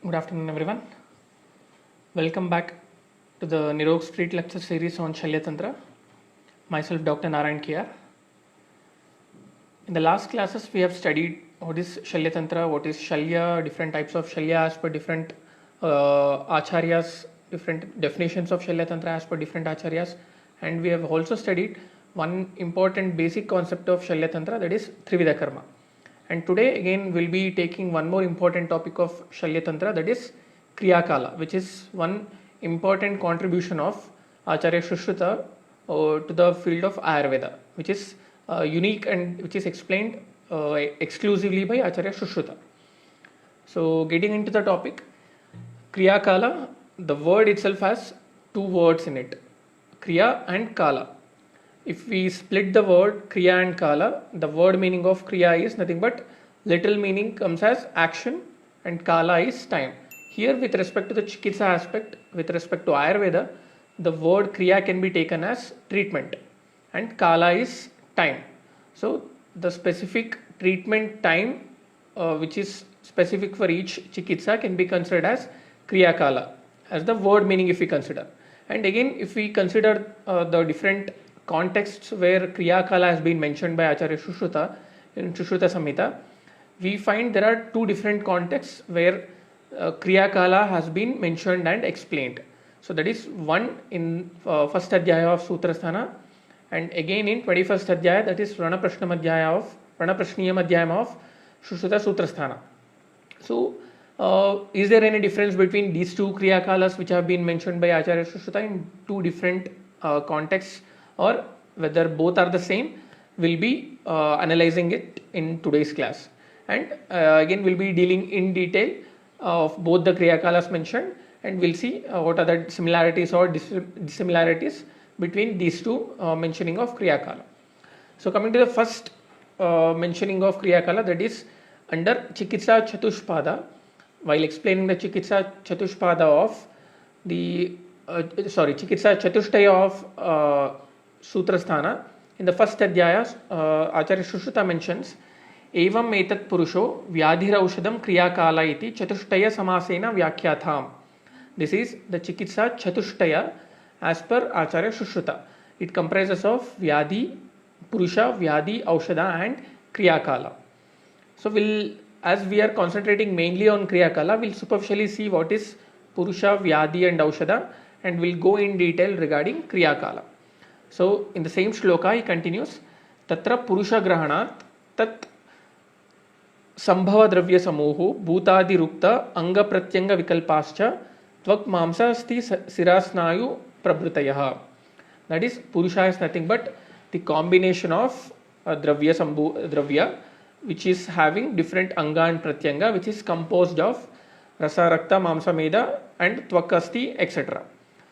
Good afternoon, everyone. Welcome back to the Nirog Street Lecture Series on Shalya Tantra. Myself, Dr. Narayan K.R. In the last classes, we have studied what is Shalya Tantra, what is Shalya, different types of Shalya as per different acharyas, different definitions of Shalya Tantra as per different acharyas, and we have also studied one important basic concept of Shalya Tantra, that is Trividha Karma. And today again we'll be taking one more important topic of Shalya Tantra, that is Kriyakala, which is one important contribution of Acharya Shushruta to the field of Ayurveda, which is unique and which is explained exclusively by Acharya Shushruta. So getting into the topic, Kriyakala, the word itself has two words in it, Kriya and Kala. If we split the word Kriya and Kala, the word meaning of Kriya is nothing but literal meaning comes as action and Kala is time. Here with respect to the Chikitsa aspect, with respect to Ayurveda, the word Kriya can be taken as treatment and Kala is time. So the specific treatment time which is specific for each Chikitsa can be considered as Kriya Kala as the word meaning if we consider. And again if we consider the different contexts where Kriya Kala has been mentioned by Acharya Shushruta in Shushruta Samhita, we find there are two different contexts where Kriya Kala has been mentioned and explained. So that is one in first Adhyaya of Sutrasthana, and again in 21st Adhyaya, that is Prana Prashniyam Adhyayam of Shushruta Sutrasthana. So is there any difference between these two Kriya Kalas which have been mentioned by Acharya Shushruta in two different contexts, or whether both are the same? We'll be analyzing it in today's class, and again we'll be dealing in detail of both the Kriya Kalas mentioned, and we'll see what are the similarities or dissimilarities between these two mentioning of Kriya Kala. So coming to the first mentioning of Kriya Kala, that is under Chikitsa Chatushpada. While explaining the Chikitsa Chatushpada of the Chikitsa Chatushtaya of Sutrasthana, in the first Adhyaya, Acharya Shushruta mentions Evam etat purusho vyadhiraushadam kriyakala iti chatushtaya samasena vyakyatham. This is the Chikitsa Chatushtaya as per Acharya Shushruta. It comprises of Vyadhi, Purusha, Vyadhi, Aushada and Kriyakala. So as we are concentrating mainly on Kriyakala, we'll superficially see what is Purusha, Vyadhi and Aushada, and we'll go in detail regarding Kriyakala. So in the same shloka he continues, Tatra Purusha Grahanat Tat Sambhava Dravya Samoho Bhutadi Rukta Anga Pratyanga Vikalpascha Tvak Mamsa Asti Sirasnayu Prabhrutayaha. That is, Purusha is nothing but the combination of Dravya which is having different Anga and Pratyanga, which is composed of Rasa, Rakta, Mamsa, Meda and Tvakasti, etc.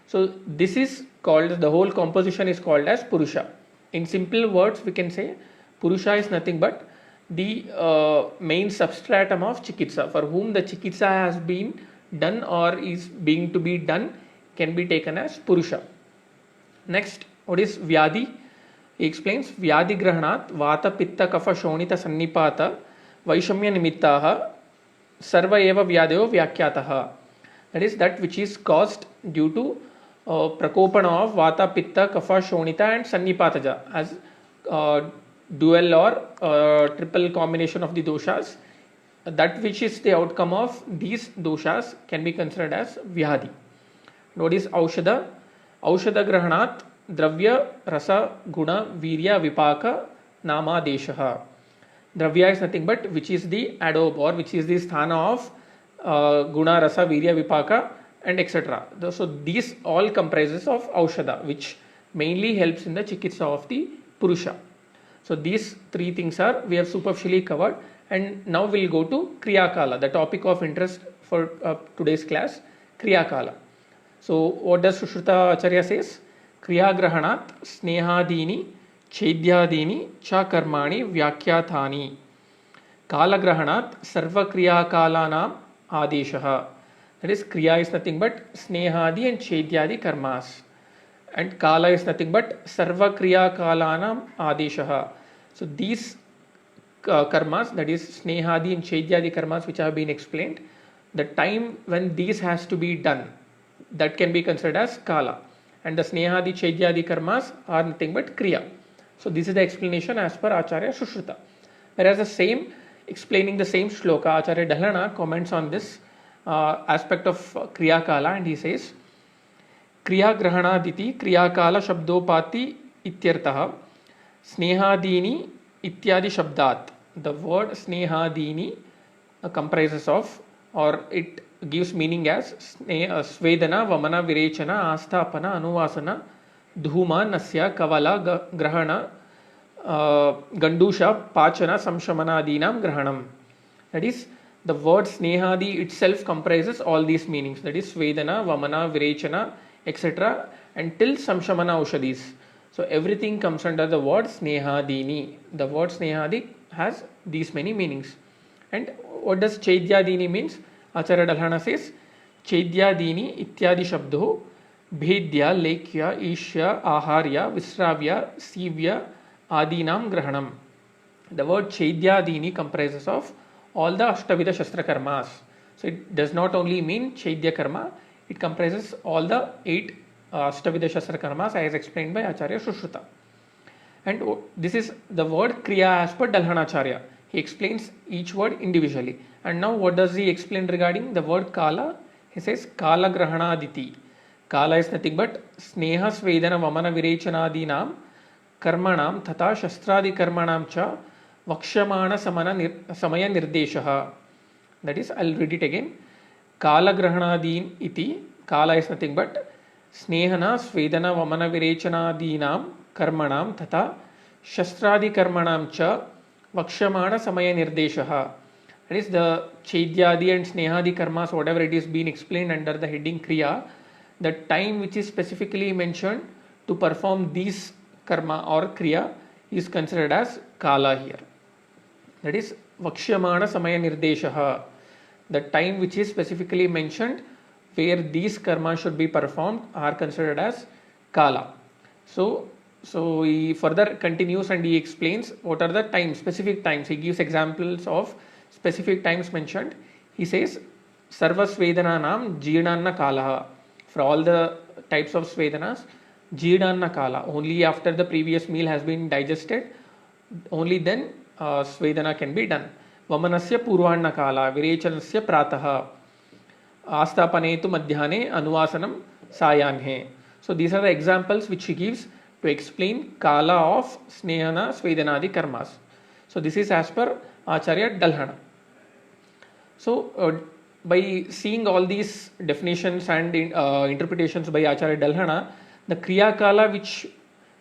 So this is called, the whole composition is called as Purusha. In simple words we can say Purusha is nothing but the main substratum of Chikitsa, for whom the Chikitsa has been done or is being to be done can be taken as Purusha. Next, what is Vyadhi? He explains Vyadhi Grahanat Vata Pitta Kapha Shonita Sannipata Vaishamya Nimittaha Sarva Eva Vyadeo Vyakyataha. That is that which is caused due to prakopana of Vata, Pitta, Kapha, Shonita and Sannipataja as dual or triple combination of the doshas. That which is the outcome of these doshas can be considered as Vyadhi. What is Aushada? Aushada Grahanat Dravya, Rasa, Guna, Virya, Vipaka, Nama, Deshaha. Dravya is nothing but which is the adobe or which is the sthana of Guna, Rasa, Virya, Vipaka and etc. So these all comprises of Aushada, which mainly helps in the Chikitsa of the Purusha. So these three things we have superficially covered, and now we'll go to Kriyakala, the topic of interest for today's class, Kriyakala. So what does Sushruta Acharya says? Kriyagrahanat snehadini chedyadini cha karmani vyakyathani kalagrahanat sarva kriyakalanam adeshaha. That is, Kriya is nothing but snehadi and chedyadi karmas, and Kala is nothing but sarva kriyakalanam adeshaha. So these karmas, that is snehadi and chedyadi karmas which have been explained, the time when these has to be done, that can be considered as kala. And the snehadi, chedyadi karmas are nothing but kriya. So this is the explanation as per Acharya Sushruta. Whereas the same, explaining the same shloka, Acharya Dalhana comments on this aspect of Kriyakala, and he says, Kriya Grahanaditi Kriyakala Shabdopati Ityartaha Snehadini Ityadi Shabdat. The word Snehadini comprises of, or it gives meaning as Svedana, Vamana, Virechana, Asthapana, Anuvasana, Dhuma, Nasya, Kavala, Grahana, Gandusha, Pachana, Samshamana, Adinam, Grahanam. That is, the word Snehadi itself comprises all these meanings. That is Svedana, Vamana, Virechana, etc. until Samshamana Ushadis. So everything comes under the word Snehadini. The word Snehadi has these many meanings. And what does Chedyadini means? Acharya Dalhana says, Chedyadini ityadi shabdo bhedya lekya ishya aharya visravya sivya adinam grahanam. The word Chedyadini comprises of all the Ashtavidha Shastra Karmas. So it does not only mean Chedya Karma, it comprises all the 8 Ashtavidha Shastra Karmas as explained by Acharya Sushruta. And this is the word Kriya as per Dalhanacharya. He explains each word individually. And now what does he explain regarding the word Kala? He says Kala Grahanaditi. Kala is nothing but Sneha Svedana Vamana Virechanadinam Karmanam Tata Shastradi Karmanam Cha Vakshamana Samaya Nirdeshaha. That is, I'll read it again. Kala Grahanadin iti. Kala is nothing but Snehana Svedana Vamana Virechanadinam Karmanam Tata Shastradi Karmanam Cha Vakshamana Samaya Nirdeshaha. That is, the Chedyadi and Snehadi karmas, whatever it is being explained under the heading Kriya, the time which is specifically mentioned to perform these karma or Kriya is considered as Kala here. That is, Vakshamana Samaya Nirdeshaha. The time which is specifically mentioned where these karmas should be performed are considered as Kala. So he further continues and he explains what are the times, specific times. He gives examples of specific times mentioned. He says, Sarva Svedananam Jeedanna Kalaha. For all the types of Svedanas, Jeedanna Kala. Only after the previous meal has been digested, only then Svedana can be done. Vamanasya Purvanna Kala, Virechanasya Prataha, Asthapanetu Madhyane, Anuvasanam Sayanhe. So these are the examples which he gives to explain Kala of Snehana Svedanadi Karmas. So this is as per Acharya Dalhana. So by seeing all these definitions and interpretations by Acharya Dalhana, the Kriyakala which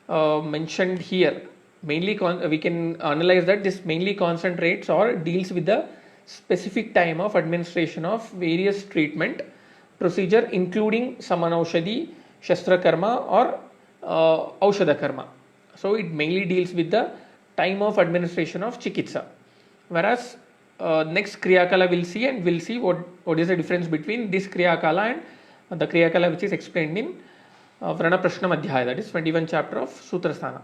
mentioned here, mainly we can analyze that this mainly concentrates or deals with the specific time of administration of various treatment procedure, including Samanaushadhi, Shastra Karma or Aushadha Karma. So it mainly deals with the time of administration of Chikitsa. Whereas next Kriyakala we'll see what is the difference between this Kriyakala and the Kriyakala which is explained in Vrana Prashna Madhyaya, that is 21 chapter of Sutrasthana.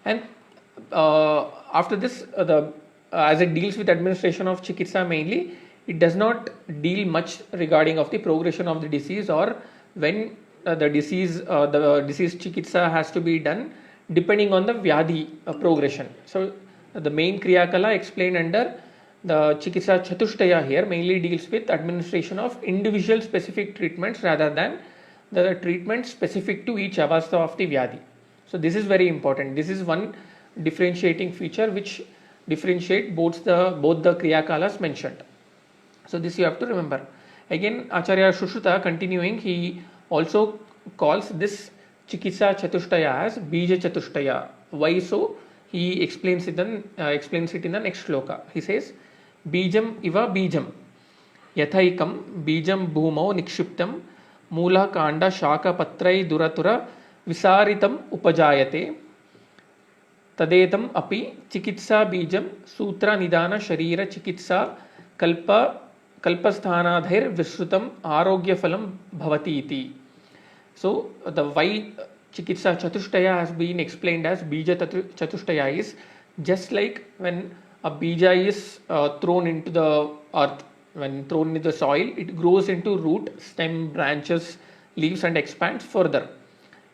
And after this, as it deals with administration of Chikitsa mainly, it does not deal much regarding of the progression of the disease or when the disease Chikitsa has to be done depending on the Vyadhi progression. So the main Kriyakala explained under the Chikitsa Chatushtaya here mainly deals with administration of individual specific treatments rather than the treatment specific to each avastha of the Vyadhi. So this is very important. This is one differentiating feature which differentiate both the Kriyakalas mentioned. So this you have to remember. Again, Acharya Sushruta continuing, he also calls this Chikitsa Chatushtaya as Bija Chatushtaya. Why so? He explains it in the next shloka. He says, Bijam iva bijam yathaikam bijam bhumau nikshiptam mula kanda shaka patrai duratura visaritam upajayate tadetam api chikitsa bijam sutra nidana sharira chikitsa kalpasthanadhair visrutam arogya phalam bhavati iti. So the why Chikitsa Chatushtaya has been explained as Bija Chatushtaya is just like when a bija is thrown into the earth when thrown in the soil, it grows into root, stem, branches, leaves and expands further.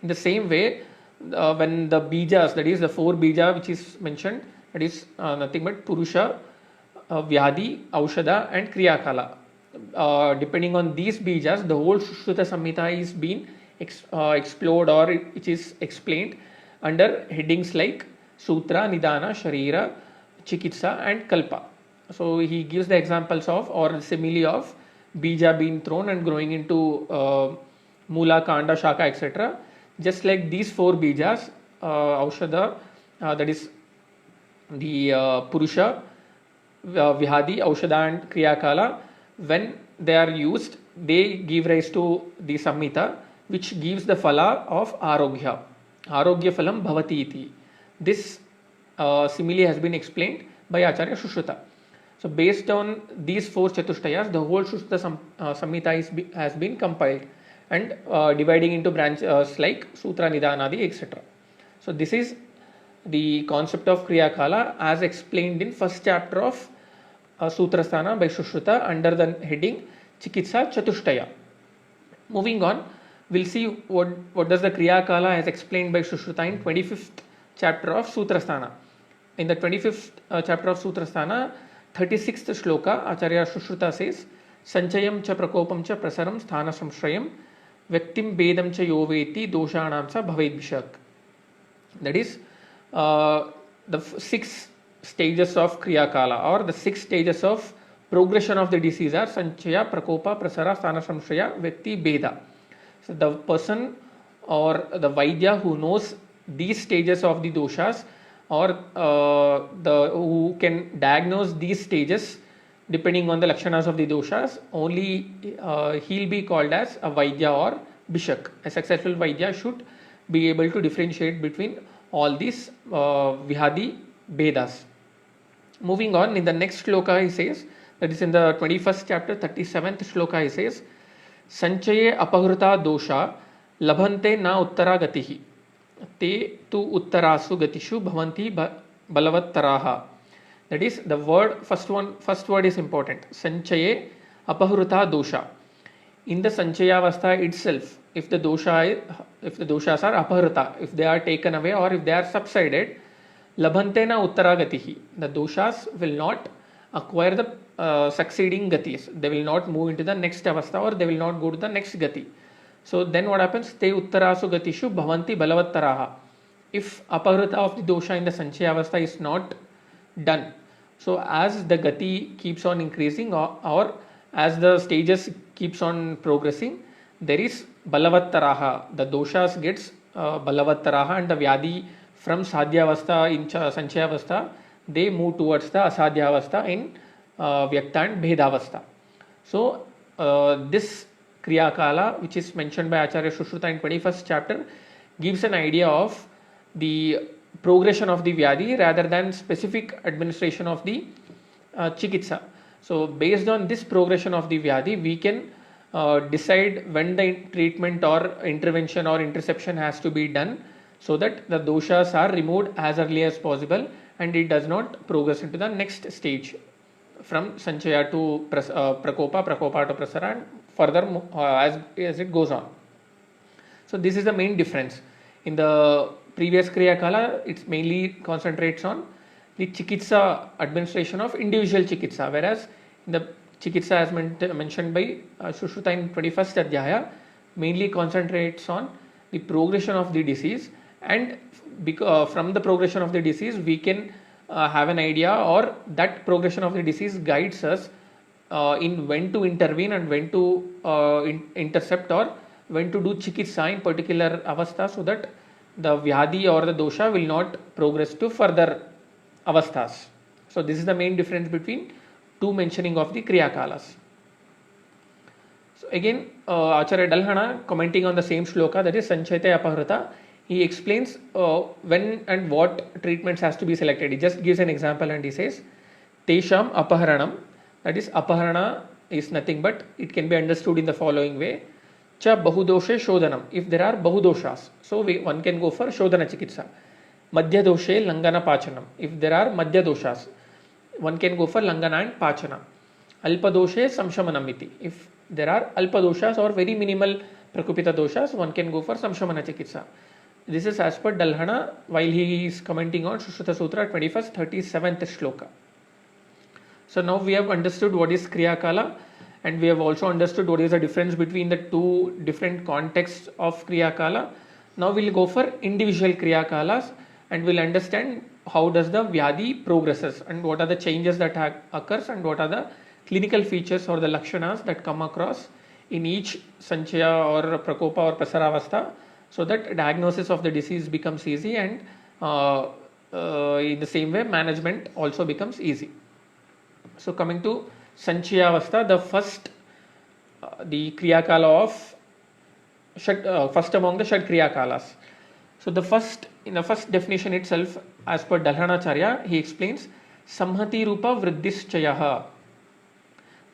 In the same way, when the bijas, that is the 4 bija which is mentioned, that is nothing but Purusha, Vyadi, Aushadha and Kriyakala. Depending on these bijas, the whole Sushruta Samhita is being explored, or which is explained under headings like Sutra, Nidana, Sharira, Chikitsa and Kalpa. So he gives the examples of, or simile of, bija being thrown and growing into Mula, Kanda, Shaka, etc. Just like these 4 bijas, Aushadha, that is the Purusha, Vihadi, Aushadha and Kriyakala, when they are used, they give rise to the Samhita, which gives the phala of Arogya. Arogya phalam bhavati iti. This simile has been explained by Acharya Sushruta. So based on these 4 chatushtayas, the whole Sushruta Samhita has been compiled and dividing into branches like Sutra, Nidanadi, etc. So this is the concept of Kriyakala as explained in first chapter of Sutrasthana by Sushruta under the heading Chikitsa Chatushtaya. Moving on, we'll see what does the Kriyakala as explained by Sushruta in 25th chapter of Sutrasthana. In the 25th chapter of Sutrasthana, 36th shloka, Acharya Sushruta says, Sanchayam cha prakopam cha prasaram sthana samshrayam vyaktim bedam cha yoveti doshanam sa bhaved vishak. That is the 6 stages of Kriyakala, or the 6 stages of progression of the disease are Sanchaya, Prakopa, Prasara, Sthana Samshraya, Vyakti, Beda. So the person or the Vaidya who knows these stages of the doshas, or who can diagnose these stages depending on the lakshanas of the doshas, only he'll be called as a Vaidya or Bishak. A successful Vaidya should be able to differentiate between all these Vihadi Vedas. Moving on, in the next shloka he says, that is in the 21st chapter, 37th shloka he says, Sanchaye apahruta dosha labhante na uttara gatihi te tu uttarasu gatishu bhavanti balavattaraha. That is the word, first word is important. Sanchaye apahruta dosha. In the Sanchaya avastha itself, if the doshas are apahruta, if they are taken away or if they are subsided, labhante na uttara gatihi. The doshas will not acquire the succeeding gatis. They will not move into the next avastha, or they will not go to the next gati. So then what happens? Te uttarasu gatishu bhavanti balavattaraha. If apahruta of the dosha in the Sanchaya avastha is not done, so as the gati keeps on increasing, or as the stages keeps on progressing, there is balavattaraha. The doshas gets balavattaraha, and the vyadi from sadhyavastha in sanchayavastha, they move towards the asadhyavastha in vyakta and bhedavastha. So this Kriyakala, which is mentioned by Acharya Sushruta in 21st chapter, gives an idea of the progression of the vyadi rather than specific administration of the chikitsa. So based on this progression of the vyadi, we can decide when the treatment or intervention or interception has to be done, so that the doshas are removed as early as possible and it does not progress into the next stage from Sanchaya to Prakopa, Prakopa to Prasara, and further as it goes on. So this is the main difference. In the previous Kriyakala, it mainly concentrates on the Chikitsa administration of individual Chikitsa, whereas in the Chikitsa as mentioned by Sushruta in 21st Adhyaya, mainly concentrates on the progression of the disease, and from the progression of the disease we can have an idea, or that progression of the disease guides us in when to intervene and when to intercept, or when to do Chikitsa in particular avastha, so that the vyadi or the dosha will not progress to further avasthas. So this is the main difference between two mentioning of the Kriyakalas. So again, Acharya Dalhana, commenting on the same shloka, that is Sanchayate Apahruta, he explains when and what treatments has to be selected. He just gives an example and he says, Tesham Apaharanam, that is Apaharana is nothing but, it can be understood in the following way, Cha Bahudoshe Shodhanam, if there are Bahudoshas, so one can go for Shodhana Chikitsa. Madhya Doshe Langana Pachanam, if there are Madhya Doshas, one can go for Langana and Pachana. Alpa doshe samshamanam iti. If there are alpa doshas or very minimal prakupita doshas, one can go for samshamana chikitsa. This is as per Dalhana while he is commenting on Sushruta Sutra 21st 37th shloka. So now we have understood what is Kriyakala, and we have also understood what is the difference between the two different contexts of Kriyakala. Now we'll go for individual Kriyakalas and we'll understand how does the Vyadhi progresses and what are the changes that occurs and what are the clinical features or the lakshanas that come across in each Sanchaya or Prakopa or Prasaravastha, so that diagnosis of the disease becomes easy and in the same way management also becomes easy. So coming to Sanchayavastha, the first the Kriyakala of first among the Shad Kriyakalas. So in the first definition itself, as per Dalhanacharya, he explains Samhati Rupa Vriddhischayaha.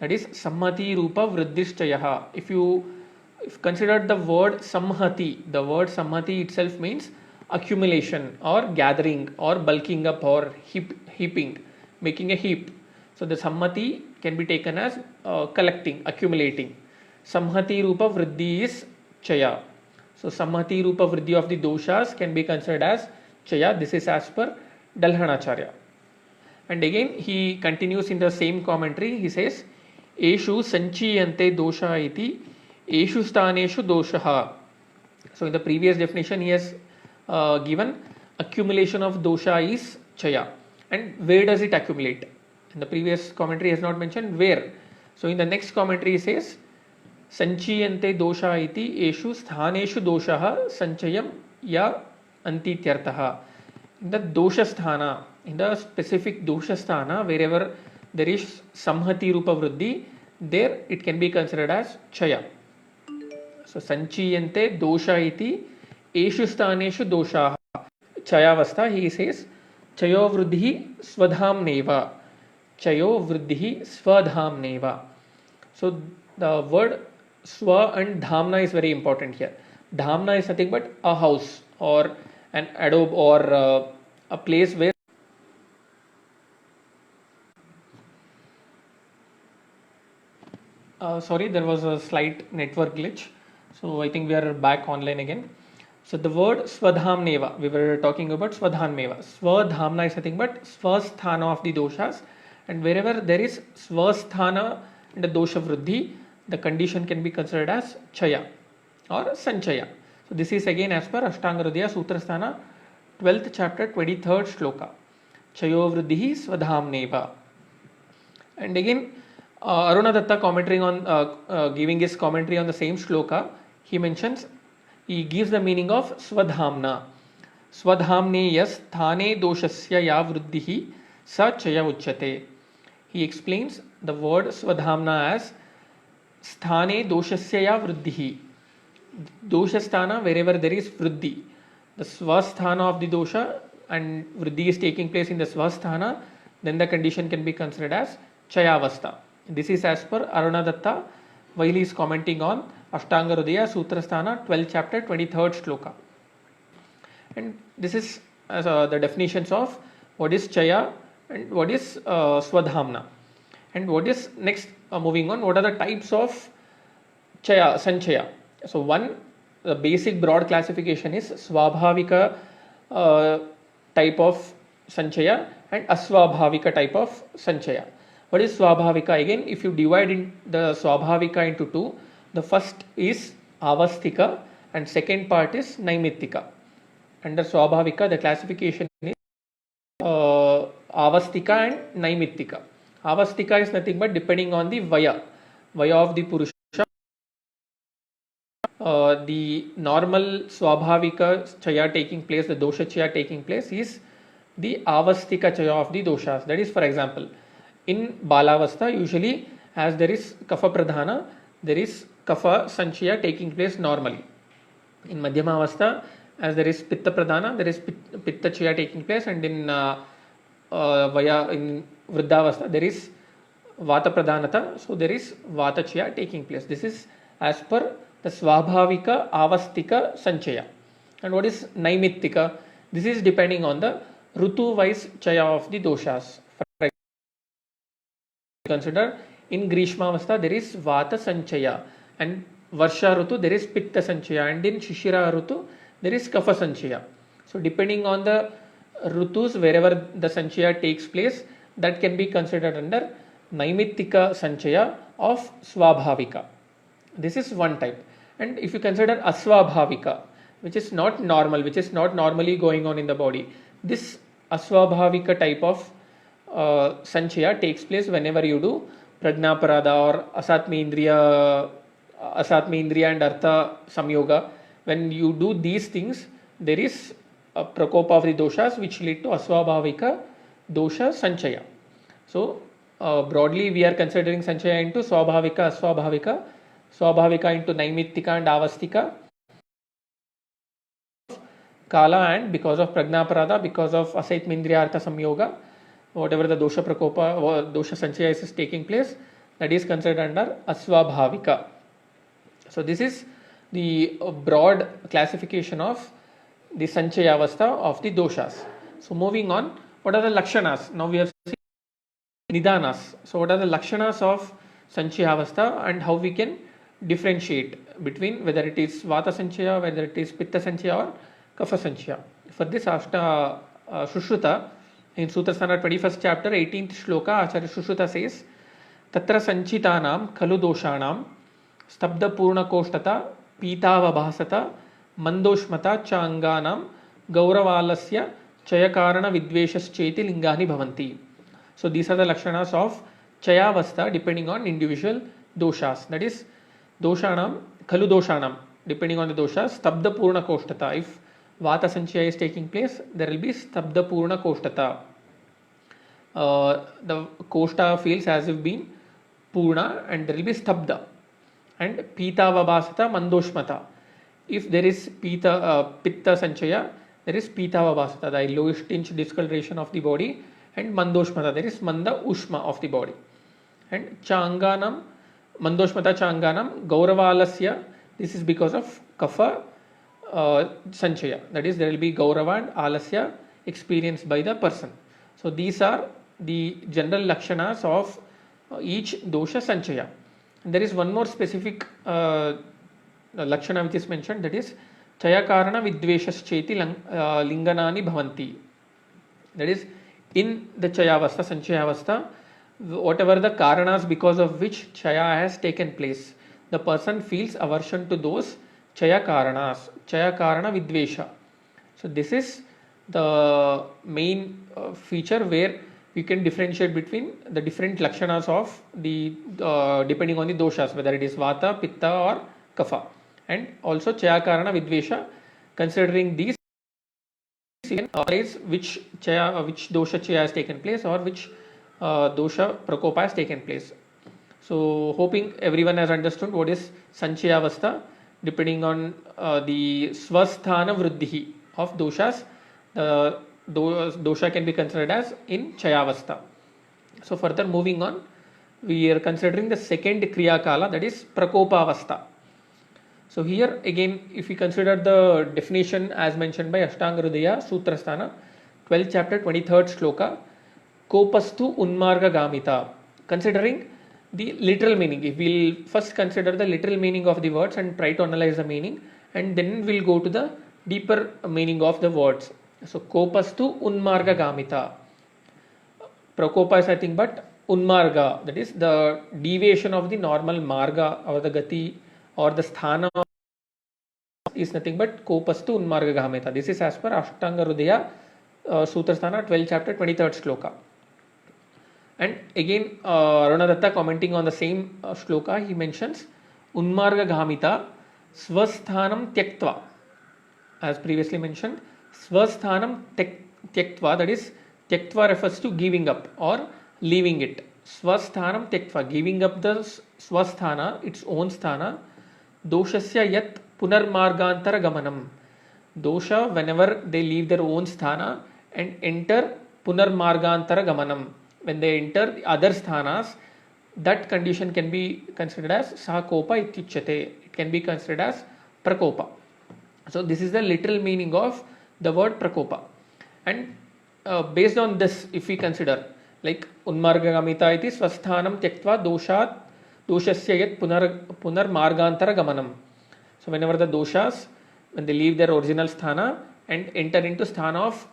That is Samhati Rupa Vriddhischayaha. If consider the word Samhati, the word Samhati itself means accumulation or gathering or bulking up or heaping, making a heap. So the Samhati can be taken as collecting, accumulating. Samhati Rupa Vriddhi is Chaya. So Samhati Rupa Vriddhi of the doshas can be considered as Chaya. This is as per Dalhanacharya. And again he continues in the same commentary. He says, Eshu Sanchiyante dosha iti Eshu Staneshu doshaha. So in the previous definition he has given accumulation of dosha is Chaya. And where does it accumulate? In the previous commentary has not mentioned where. So in the next commentary he says, Sanchiyante dosha iti eshu sthaneshu doshaha sanchayam ya antityartaha. In the dosha sthana, in the specific dosha sthana, wherever there is samhati rupa vriddhi, there it can be considered as chaya. So sanchiyante dosha iti eshu sthaneshu doshaha. Chayavastha, he says, chayo vriddhi swadhamneva. Chayo vriddhi swadhamneva. So the word Swa and Dhamna is very important here. Dhamna is nothing but a house or an adobe or a place where sorry, there was a slight network glitch. So I think we are back online again. So the word Swadhamneva, we were talking about Swadhamneva. Swadhamna is nothing but Swasthana of the doshas, and wherever there is Swasthana and the dosha vriddhi, the condition can be considered as Chaya or Sanchaya. So this is again as per Ashtanga Hridaya Sutrasthana 12th chapter 23rd shloka. Chayo vriddhi swadhamneva. And again Aruna Datta commenting on giving his commentary on the same shloka, he gives the meaning of Swadhamna. Swadhamne yas thane doshasya ya vriddhi sa chaya uchyate. He explains the word Swadhamna as Sthane doshasya ya vriddhi. Doshasthana, wherever there is vriddhi. The swasthana of the dosha and vriddhi is taking place in the swasthana, then the condition can be considered as chayavastha. This is as per Aruna Datta while he is commenting on Ashtanga Hridaya Sutrasthana 12th chapter 23rd shloka. And this is the definitions of what is chaya and what is swadhamna. And what is next, moving on, what are the types of chaya, sanchaya? So one, the basic broad classification is swabhavika type of sanchaya and aswabhavika type of sanchaya. What is swabhavika? Again, if you divide in the swabhavika into two, the first is avastika and second part is naimittika. Under swabhavika, the classification is avastika and naimittika. Avastika is nothing but depending on the vaya of the Purusha. The normal swabhavika chaya taking place, the dosha chaya taking place is the avastika chaya of the doshas. That is, for example, in balavastha, usually as there is kapha pradhana, there is kapha sanchaya taking place normally. In madhyamavastha, as there is pitta pradhana, there is pitta chaya taking place, and in in vruddhavastha there is vata pradhanata, so there is vata chaya taking place. This is as per the swabhavika avastika sanchaya. And what is naimittika? This is depending on the rutu wise chaya of the doshas. For example, consider In Grishma Avastha there is Vata Sanchaya, and Varsha Rutu there is Pitta Sanchaya, and in Shishira Rutu there is Kapha Sanchaya. So depending on the Rutus, wherever the Sanchaya takes place, that can be considered under Naimittika Sanchaya of Swabhavika. This is one type. And if you consider Aswabhavika, which is not normal, which is not normally going on in the body, this Aswabhavika type of Sanchaya takes place whenever you do Prajnaparada or Asatmi Indriya and Artha Samyoga. When you do these things, there is a prakopa of the doshas which lead to Aswabhavika dosha Sanchaya. So broadly we are considering Sanchaya into Swabhavika, Aswabhavika, Swabhavika into Naimittika and Avastika, Kala, and because of Prajnaparada, because of Asaitmindriya Artha Samyoga, whatever the dosha prakopa or dosha Sanchaya is taking place, that is considered under Aswabhavika. So this is the broad classification of the Sanchaya Avastha of the doshas. So moving on, what are the Lakshanas? Now we have seen Nidanas. So what are the Lakshanas of Sanchaya Avastha and how we can differentiate between whether it is Vata Sanchaya, whether it is Pitta Sanchaya or Kapha Sanchaya. For this, after Sushruta, in Sutrasthana 21st chapter, 18th shloka, Acharya Sushruta says, Tatra Sanchitanam Khalu Doshanam Stabda Purna Koshtata Pitava Bhasata Mandoshmata Changanam Gauravalasya Chayakarana Vidveshas Cheti Lingani Bhavanti. So these are the Lakshanas of Chayavastha depending on individual doshas. That is, Doshanam, Khalu Doshanam, depending on the doshas, Stabda Purna Koshtata. If Vata Sanchaya is taking place, there will be Stabda Purna Koshtata. The Koshta feels as if being Purna, and there will be Stabda. And Pita Vabhasata Mandoshmata. If there is Pitta Sanchaya, there is Pita Vabhasata, the lowest inch discoloration of the body, and Mandoshmata, there is Manda Ushma of the body. And Changanam, Mandoshmata Changanam, Gauravalasya, this is because of Kapha Sanchaya. That is, there will be Gaurava and Alasya experienced by the person. So these are the general Lakshanas of each dosha Sanchaya. And there is one more specific Lakshana which is mentioned, that is Chayakarana Vidveshas Cheti Linganani Bhavanti. That is, in the Chayavastha, Sanchayavastha, whatever the Karanas because of which Chaya has taken place, the person feels aversion to those Chaya Karanas, Chaya Karana Vidvesha. So this is the main feature where we can differentiate between the different Lakshanas of the depending on the doshas, whether it is Vata, Pitta or Kapha. And also Chaya Karana Vidvesha, considering these which dosha Chaya has taken place or which dosha Prakopa has taken place. So hoping everyone has understood what is Sanchaya Avastha. Depending on the Swasthana Vriddhi of doshas, dosha can be considered as in Chayavastha. So further moving on, we are considering the second Kriyakala, that is Prakopavastha. So here again, if we consider the definition as mentioned by Ashtanga Hridaya Sutrasthana, 12th chapter 23rd shloka, Kopastu Unmarga Gamita. Considering the literal meaning, if we'll first consider the literal meaning of the words and try to analyze the meaning, and then we'll go to the deeper meaning of the words. So Kopastu Unmarga Gamita. Prakopa is nothing but Unmarga, that is the deviation of the normal Marga or the Gati or the Sthana is nothing but Kopastu Unmarga Gamita. This is as per Ashtanga Hridaya Sutrasthana 12th chapter 23rd shloka. And again, Arunadatta commenting on the same shloka, he mentions Unmarga Ghamita Swasthanam Tyaktva. As previously mentioned, Swasthanam Tyaktva, that is, Tyaktva refers to giving up or leaving it. Swasthanam Tyaktva, giving up the Swasthana, its own sthana, Doshasya Yat Punarmargantara Gamanam. Dosha, whenever they leave their own sthana and enter Punarmargantara Gamanam. When they enter the other sthanas, that condition can be considered as Sahakopa Ityuchyate. It can be considered as Prakopa. So this is the literal meaning of the word Prakopa. And based on this, if we consider, like unmargagamita iti swasthanam tyaktva doshasya yat punar margantara gamanam. So whenever the doshas, when they leave their original sthana and enter into sthana of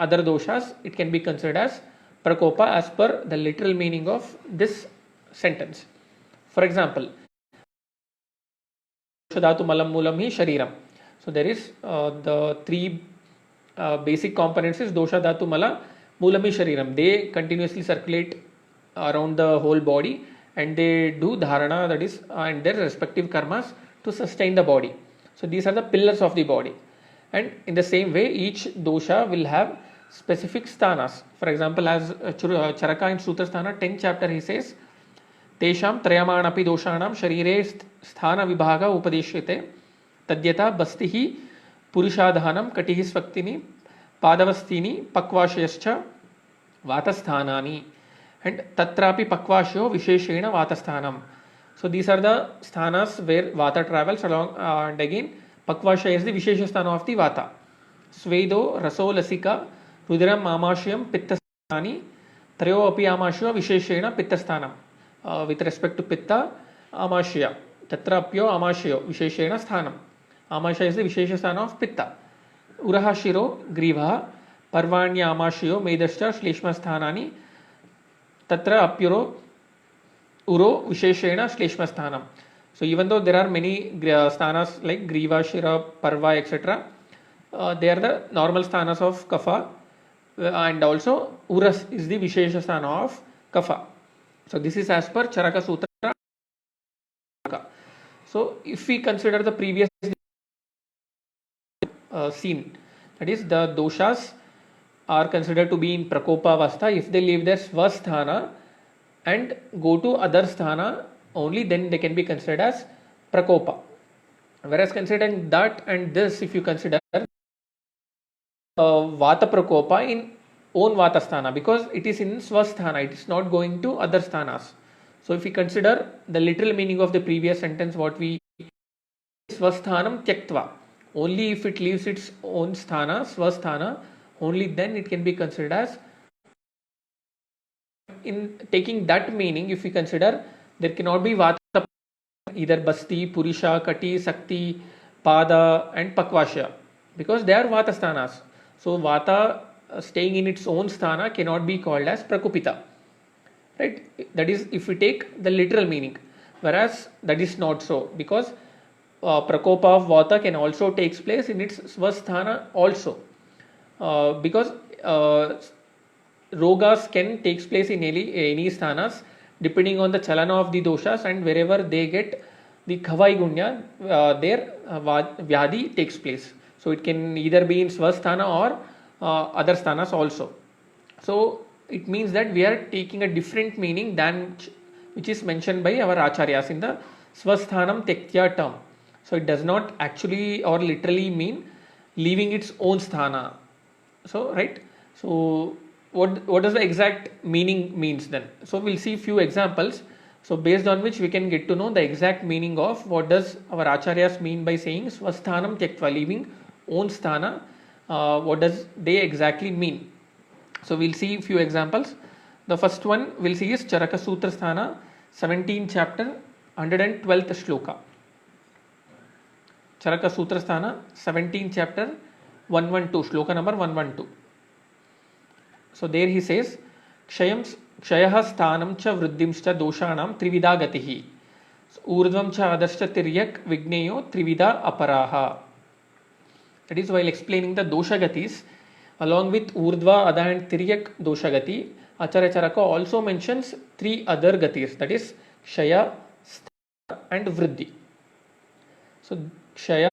other doshas, it can be considered as prakopa as per the literal meaning of this sentence. For example, dhatu malam moolam hi shariram. So there is the three basic components is dosha, dhatu, mala, moolam hi shariram. They continuously circulate around the whole body and they do dharana, that is, and their respective karmas to sustain the body. So these are the pillars of the body. And in the same way, each dosha will have specific sthanas. For example, as Charaka in Sutra Sthana 10th chapter, he says, Tesham trayamanapi doshanam sharire sthana vibhaga upadeshyate tadyata bastihi purushadhanam katihi svaktini padavastini pakvashayascha vatasthanani and tatrapi pakvashyo visheshena vatasthanam. So these are the sthanas where vata travels along, and again pakvashya is the vishesha sthana of the vata. Svedo raso lasika rudiram amashayam pittasthani trayo api amashyo visheshena pittasthanam. With respect to pitta, amashya tatrapyo amashyo visheshena sthanam. Amashya is the vishesha sthana of pitta. Uraha shiro griva parvanya amashyo medashcha shleshma sthanani tatra apyuro uro visheshena shleshma sthanam. So even though there are many sthanas like griva, shira, parva, etc., they are the normal sthanas of kapha, and also uras is the vishesha sthana of kapha. So this is as per Charaka Sutra. So if we consider the previous scene, that is the doshas are considered to be in prakopa avastha if they leave their swasthana and go to other sthana, only then they can be considered as prakopa. Whereas considering that and this, if you consider vata prakopa in own vata sthana, because it is in swasthana, it is not going to other sthanas. So if we consider the literal meaning of the previous sentence, what we swasthanam tyaktva, only if it leaves its own sthana, swasthana, only then it can be considered as. In taking that meaning, if we consider, there cannot be vata, either basti, purisha, kati, sakti, pada and pakvashya, because they are vata sthanas. So vata staying in its own sthana cannot be called as prakupita, right? That is if we take the literal meaning, whereas that is not so, because prakopa of vata can also takes place in its swasthana also, because rogas can takes place in any sthanas depending on the chalana of the doshas, and wherever they get the khavai gunya, their vyadhi takes place. So it can either be in swasthana or other sthanas also. So it means that we are taking a different meaning than which is mentioned by our acharyas in the swasthanam tektya term. So it does not actually or literally mean leaving its own sthana. So right. So what does the exact meaning means then? So we'll see few examples. So based on which we can get to know the exact meaning of what does our acharyas mean by saying swasthanam tyaktva, leaving own sthana. What does they exactly mean? So we'll see few examples. The first one we'll see is Charaka Sutra Sthana 17th chapter 112th shloka. Charaka Sutra Sthana 17th chapter 112 shloka number 112. So there he says Kshayaha sthanam cha vriddhimscha doshanam trividha gatihi urdvam cha adarshcha tiryak vigneyo trividha aparaha. That is, while explaining the dosha gatis along with urdhva, adha and tiryak dosha gati, Acharya Charaka also mentions three other gatis, that is kshaya, sthana and vriddhi. So kshaya,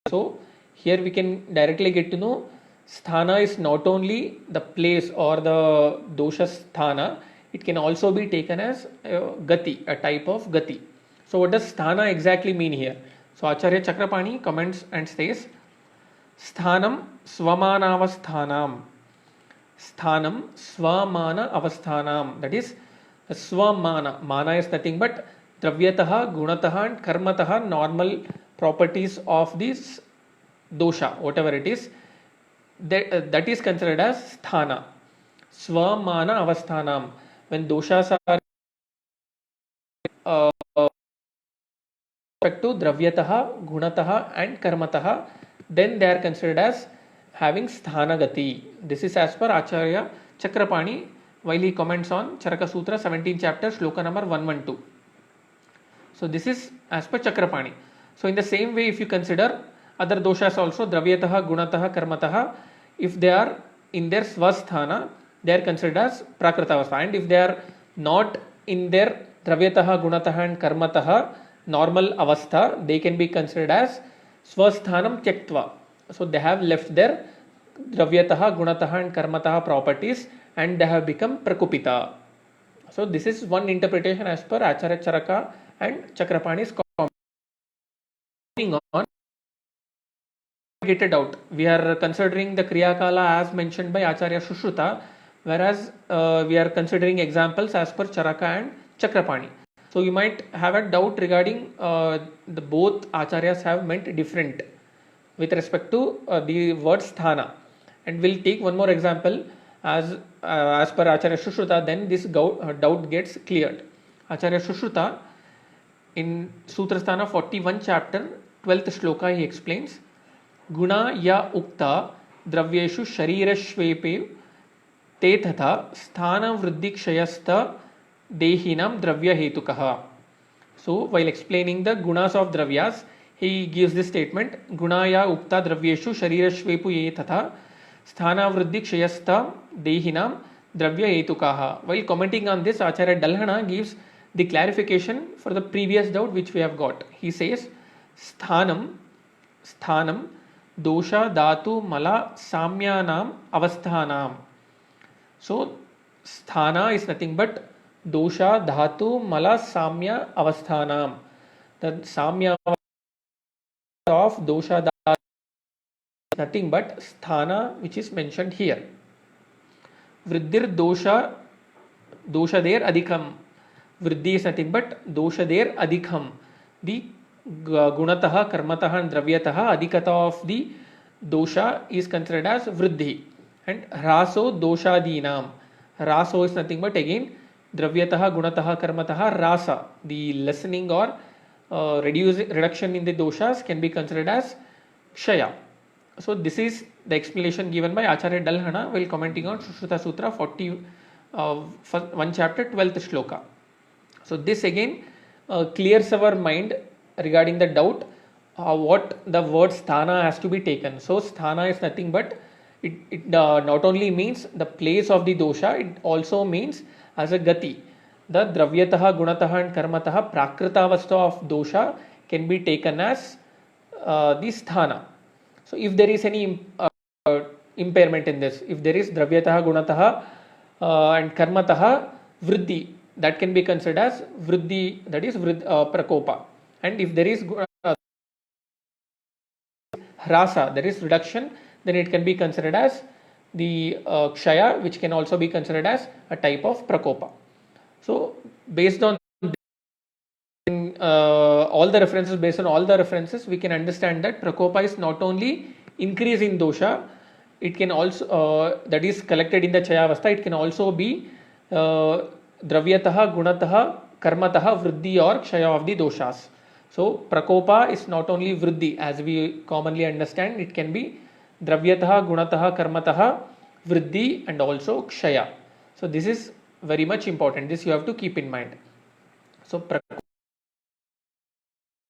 so here we can directly get to know sthana is not only the place or the dosha sthana, it can also be taken as gati, a type of gati. So what does sthana exactly mean here? So Acharya Chakrapani comments and says sthanam swamana avasthanam, sthanam swamana avasthanam, that is swamana, mana is nothing but dravyataha, gunataha and karmataha, normal properties of this dosha, whatever it is, that is considered as sthana. Swamana avasthanam. When doshas are respect to dravyataha, gunataha and karmataha, then they are considered as having sthanagati. This is as per Acharya Chakrapani while he comments on Charaka Sutra 17th chapter shloka number 112. So this is as per Chakrapani. So in the same way, if you consider other doshas also, dravyataha, gunataha, karmataha, if they are in their swasthana, they are considered as prakritavastha. And if they are not in their dravyataha, gunataha and karmataha normal avastha, they can be considered as swasthanam tyaktva. So they have left their dravyataha, gunataha and karmataha properties and they have become prakupita. So this is one interpretation as per Acharya Charaka and Chakrapani's comment. Moving on, get a doubt. We are considering the Kriyakala as mentioned by Acharya Sushruta, whereas we are considering examples as per Charaka and Chakrapani. So you might have a doubt regarding the both acharyas have meant different with respect to the word sthana. And we'll take one more example as per Acharya Sushruta, then this doubt gets cleared. Acharya Sushruta in Sutrasthana 41 chapter 12th shloka he explains Guna ya ukta dravyeshu sharirashvepe te tatha sthana vriddhi kshayastha dehinam dravya hetukaha. So while explaining the gunas of dravyas, he gives this statement Gunaya ukta dravyeshu sharirashvepu ye tatha sthana vriddhi kshayastha dehinam dravya hetukaha. While commenting on this, Acharya Dalhana gives the clarification for the previous doubt which we have got. He says sthanam dosha dhatu mala samyanam avasthanam. So sthana is nothing but dosha dhatu mala samya avasthanam. The samya of dosha dhatu is nothing but sthana which is mentioned here. Vriddhir dosha der adhikam. Vriddhi is nothing but dosha der adhikham. The gunataha, karmataha and dravyataha adhikata of the dosha is considered as vriddhi. And raso doshadinam. Raso is nothing but again dravyataha, gunataha, karmataha, rasa. The lessening or reduction in the doshas can be considered as kshaya. So this is the explanation given by Acharya Dalhana while commenting on Sushruta Sutra 1 chapter 12th shloka. So this again clears our mind regarding the doubt what the word sthana has to be taken. So sthana is nothing but it not only means the place of the dosha, it also means as a gati. The dravyataha, gunataha and karmataha prakritavastha of dosha can be taken as the sthana. So if there is any impairment in this, if there is dravyataha, gunataha and karmataha vriddhi, that can be considered as vriddhi, that is prakopa. And if there is rasa, there is reduction, then it can be considered as the kshaya, which can also be considered as a type of prakopa. So based on all the references, we can understand that prakopa is not only increase in dosha, it can also that is collected in the chayavastha, it can also be dravyataha, gunataha, karmataha, vriddhi or kshaya of the doshas. So prakopa is not only vriddhi as we commonly understand, it can be dravyataha, gunataha, karmataha, vriddhi and also kshaya. So this is very much important. This you have to keep in mind. So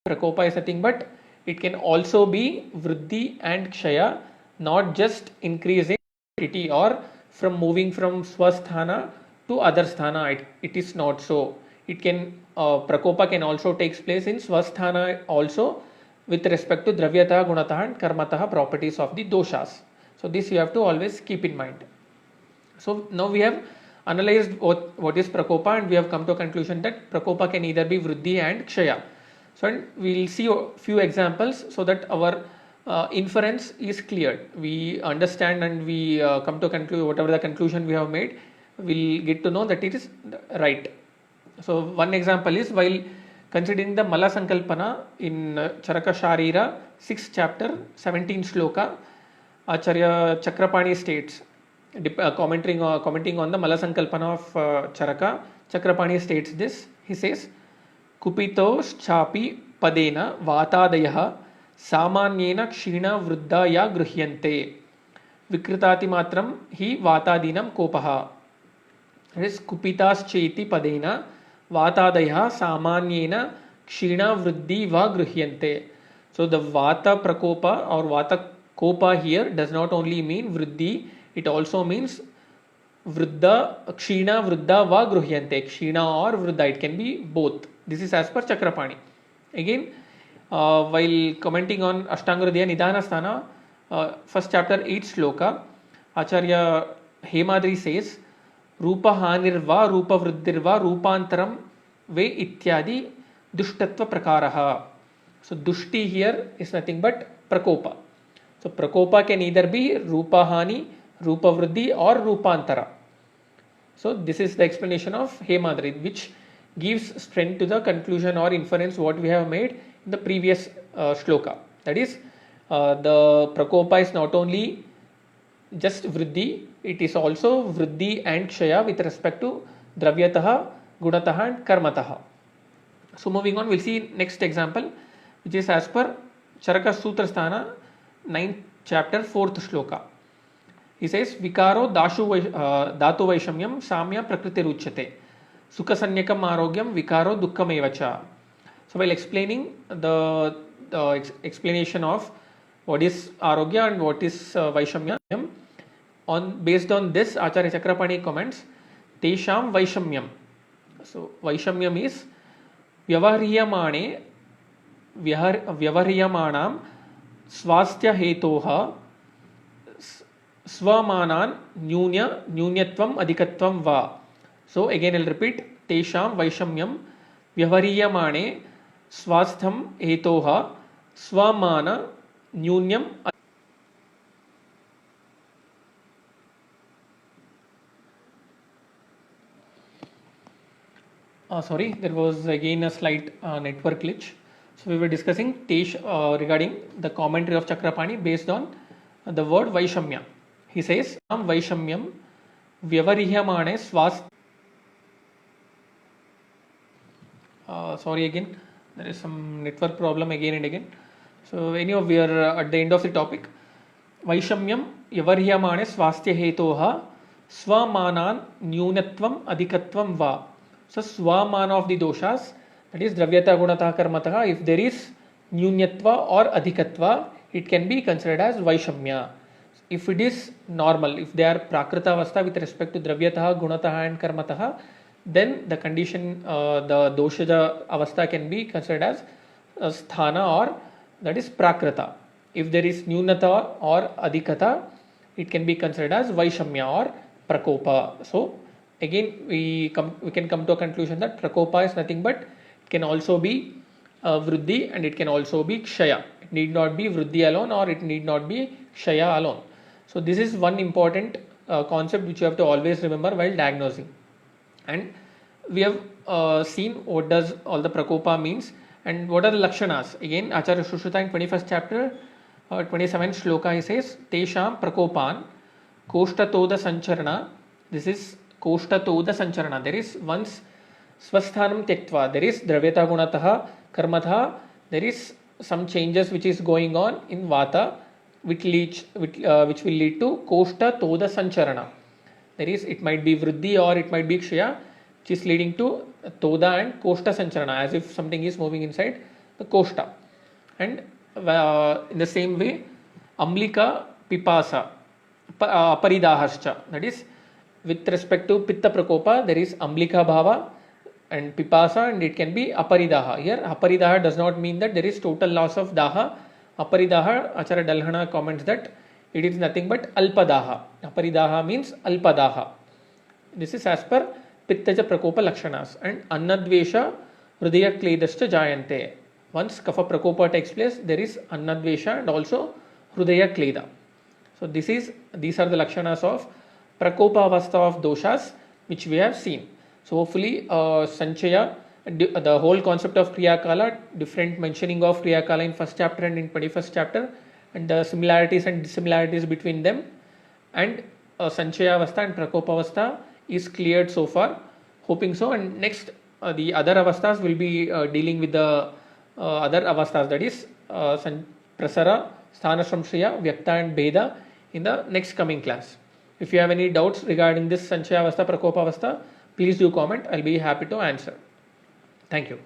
prakopa is nothing but it can also be vriddhi and kshaya, not just increasing quantity or from moving from swasthana to other sthana. It is not so. It can prakopa can also takes place in swasthana also with respect to dravyataha, gunataha and karmataha properties of the doshas. So this you have to always keep in mind. So now we have analyzed what is prakopa and we have come to a conclusion that prakopa can either be vriddhi and kshaya. So we will see a few examples so that our inference is clear. We understand and we come to conclude whatever the conclusion we have made, we'll get to know that it is right. So one example is while considering the Mala Sankalpana in Charaka Sharira 6th chapter 17th shloka, Acharya Chakrapani states commenting on the Malasankalpana of Charaka, Chakrapani states this. He says, Kupitos chapi padena vatadayaha samanyena kshina vruddha ya gruhyante vikritati matram hi vatadinam kopaha. That is, kupitas cheti padena vatadayaha samanyena kshina vruddhi va gruhyante. So the vata prakopa or vata kopa here does not only mean vruddhi, it also means vruddha, kshina vruddha va gruhyante. Kshina or vruddha, it can be both. This is as per Chakrapani. Again, while commenting on Ashtanga Hridaya Nidana Sthana, first chapter 8th shloka, Acharya Hemadri says, Rupa hanirva, Rupa vruddhirva, Rupantaram ve ityadi dushtatva prakaraha. So dushti here is nothing but prakopa. So prakopa can either be Rupa hani, Rupa vruddhi or Rupantara. So this is the explanation of Hemadri, which gives strength to the conclusion or inference what we have made in the previous shloka. That is, the prakopa is not only just vruddhi, it is also vruddhi and kshaya with respect to dravyataha, gunataha and karmataha. So moving on, we'll see next example, which is as per Charaka Sutra Sthana, 9th chapter, 4th shloka. He says, Vikaro dhatu vaishamyam samya prakriti ruchyate. Sukha sanyakam arogyam vikaro dukkham evacha. So while explaining the explanation of what is arogya and what is vaishamyam, based on this, Acharya Chakrapani comments, Tesham vaishamyam. So vaishamyam is vyavariyamanam swastya hetoha swamanan nyunyatvam adhikatvam va. So again I'll repeat, Tesham vaishamyam vyavariyamane swastham hetoha swamana nyunyam. Sorry, there was again a slight network glitch. So we were discussing regarding the commentary of Chakrapani based on the word vaishamya. He says, vaishamyam vyavariyamane swastham. Sorry, again there is some network problem again and again. So anyhow, we are at the end of the topic. Vaishamyam yavariyamane swastya hetoha swamanan nyunatvam adhikatvam va. So swamana of the doshas, that is dravyata gunataha karmataha, if there is nyunyatva or adhikatva, it can be considered as vaishamya. If it is normal, if they are prakrita avastha with respect to dravyataha, gunataha and karmataha, then the condition, the doshaja avastha can be considered as sthana or that is prakrita. If there is nyunata or adhikata, it can be considered as vaishamya or prakopa. So again we can come to a conclusion that prakopa is nothing but it can also be vruddhi and it can also be kshaya. It need not be vruddhi alone or it need not be kshaya alone. So this is one important concept which you have to always remember while diagnosing. And we have seen what does all the prakopa means and what are the lakshanas. Again, Acharya Sushruta in 21st chapter, 27th shloka, he says, Tesham prakopan koshtatoda sancharana. This is koshtatoda sancharana. There is once swasthanam tyaktva. There is dravyata gunataha karmatha. There is some changes which is going on in vata which will lead to koshtatoda sancharana. There is, it might be vruddhi or it might be kshaya, which is leading to toda and koshta sancharana, as if something is moving inside the koshta. And in the same way, amlika pipasa paridahascha. That is, with respect to pitta prakopa, there is amlika bhava and pipasa, and it can be aparidaha. Here, aparidaha does not mean that there is total loss of daha. Aparidaha, Acharya Dalhana comments that it is nothing but alpadaha. Aparidaha means alpadaha. This is as per pittaja prakopa lakshanas. And annadvesha hridaya kledascha jayante. Once kapha prakopa takes place, there is annadvesha and also hridaya kleda. So these are the lakshanas of prakopa avastha of doshas which we have seen. So hopefully sanchaya, the whole concept of Kriyakala, different mentioning of Kriyakala in first chapter and in 21st chapter, and the similarities and dissimilarities between them, and Sanchayavastha and Prakopavastha is cleared so far. Hoping so. And next, the other avasthas will be dealing with the other avasthas, that is Prasara, Sthana Samshaya, Vyakta and Bheda in the next coming class. If you have any doubts regarding this Sanchayavastha, Prakopavastha, please do comment. I'll be happy to answer. Thank you.